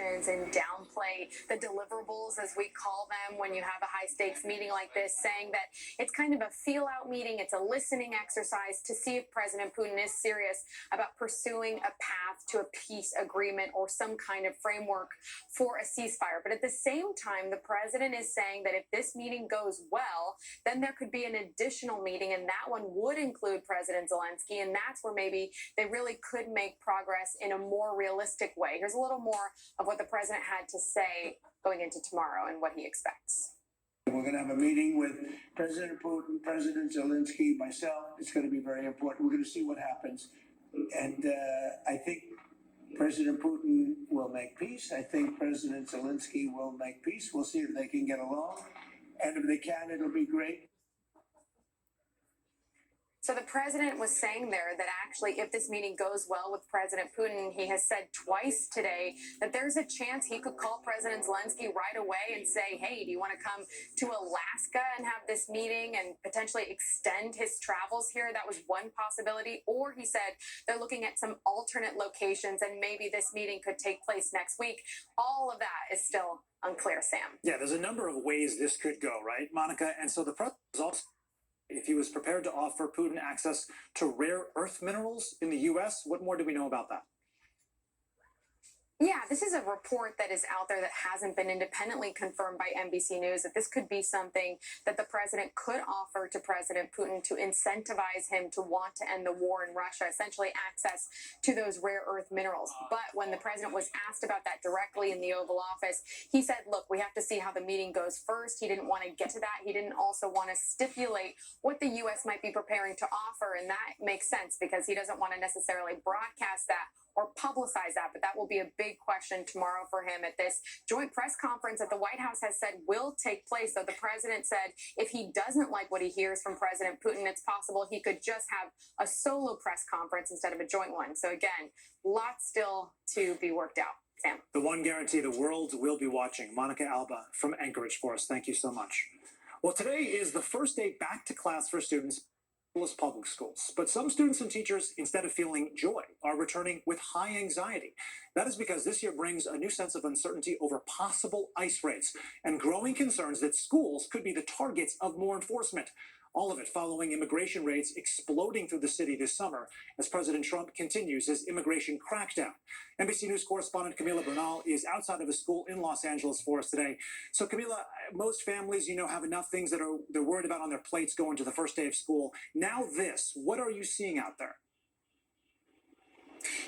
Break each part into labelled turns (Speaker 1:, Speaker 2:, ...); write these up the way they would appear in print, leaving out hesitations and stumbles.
Speaker 1: questions and downplay the deliverables, as we call them, when you have a high-stakes meeting like this, saying that it's kind of a feel-out meeting, it's a listening exercise to see if President Putin is serious about pursuing a path to a peace agreement or some kind of framework for a ceasefire. But at the same time, the president is saying that if this meeting goes well, then there could be an additional meeting, and that one would include President Zelensky, and that's where maybe they really could make progress in a more realistic way. Here's a little more of what the president had to say going into tomorrow and what he expects.
Speaker 2: We're going to have a meeting with President Putin, President Zelensky, myself. It's going to be very important. We're going to see what happens. And I think President Putin will make peace. I think President Zelensky will make peace. We'll see if they can get along. And if they can, it'll be great.
Speaker 1: So the president was saying there that actually if this meeting goes well with President Putin, he has said twice today that there's a chance he could call President Zelensky right away and say, hey, do you want to come to Alaska and have this meeting and potentially extend his travels here? That was one possibility. Or he said they're looking at some alternate locations and maybe this meeting could take place next week. All of that is still unclear, Sam.
Speaker 3: Yeah, there's a number of ways this could go, right, Monica? And so the president was also, if he was prepared to offer Putin access to rare earth minerals in the U.S., what more do we know about that?
Speaker 1: Yeah, this is a report that is out there that hasn't been independently confirmed by NBC News, that this could be something that the president could offer to President Putin to incentivize him to want to end the war in Russia, essentially access to those rare earth minerals. But when the president was asked about that directly in the Oval Office, he said, look, we have to see how the meeting goes first. He didn't want to get to that. He didn't also want to stipulate what the U.S. might be preparing to offer, and that makes sense because he doesn't want to necessarily broadcast that or publicize that, but that will be a big question tomorrow for him at this joint press conference that the White House has said will take place. So the president said if he doesn't like what he hears from President Putin, it's possible he could just have a solo press conference instead of a joint one. So again, lots still to be worked out. Sam.
Speaker 3: The one guarantee the world will be watching. Monica Alba from Anchorage for us. Thank you so much. Well, today is the first day back to class for students public schools. But some students and teachers, instead of feeling joy, are returning with high anxiety. That is because this year brings a new sense of uncertainty over possible ICE raids and growing concerns that schools could be the targets of more enforcement. All of it following immigration raids exploding through the city this summer as President Trump continues his immigration crackdown. NBC News correspondent Camila Bernal is outside of a school in Los Angeles for us today. So Camila, most families, have enough things that they're worried about on their plates going to the first day of school. Now this, what are you seeing out there?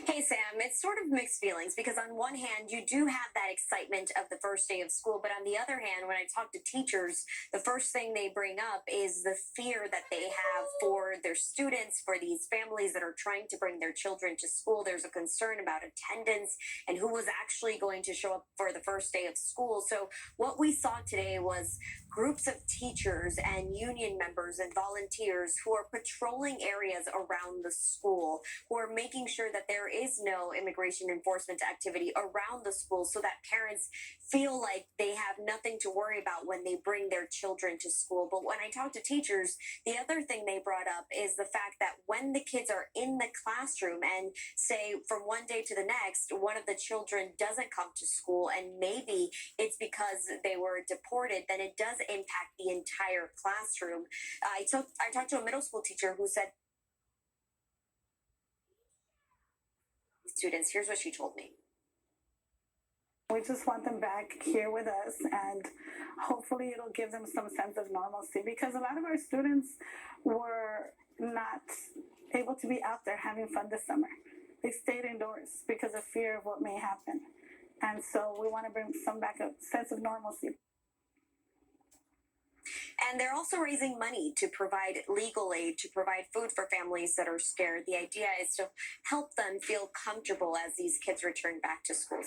Speaker 4: Hey, Sam, it's sort of mixed feelings because on one hand, you do have that excitement of the first day of school. But on the other hand, when I talk to teachers, the first thing they bring up is the fear that they have for their students, for these families that are trying to bring their children to school. There's a concern about attendance and who was actually going to show up for the first day of school. So what we saw today was groups of teachers and union members and volunteers who are patrolling areas around the school, who are making sure that there is no immigration enforcement activity around the school so that parents feel like they have nothing to worry about when they bring their children to school. But when I talk to teachers, the other thing they brought up is the fact that when the kids are in the classroom and say from one day to the next, one of the children doesn't come to school and maybe it's because they were deported, then it does impact the entire classroom. I talked to a middle school teacher who said, students, here's what she told me.
Speaker 5: We just want them back here with us, and hopefully it'll give them some sense of normalcy, because a lot of our students were not able to be out there having fun this summer. They stayed indoors because of fear of what may happen. And so we want to bring some back a sense of normalcy.
Speaker 4: And they're also raising money to provide legal aid, to provide food for families that are scared. The idea is to help them feel comfortable as these kids return back to school.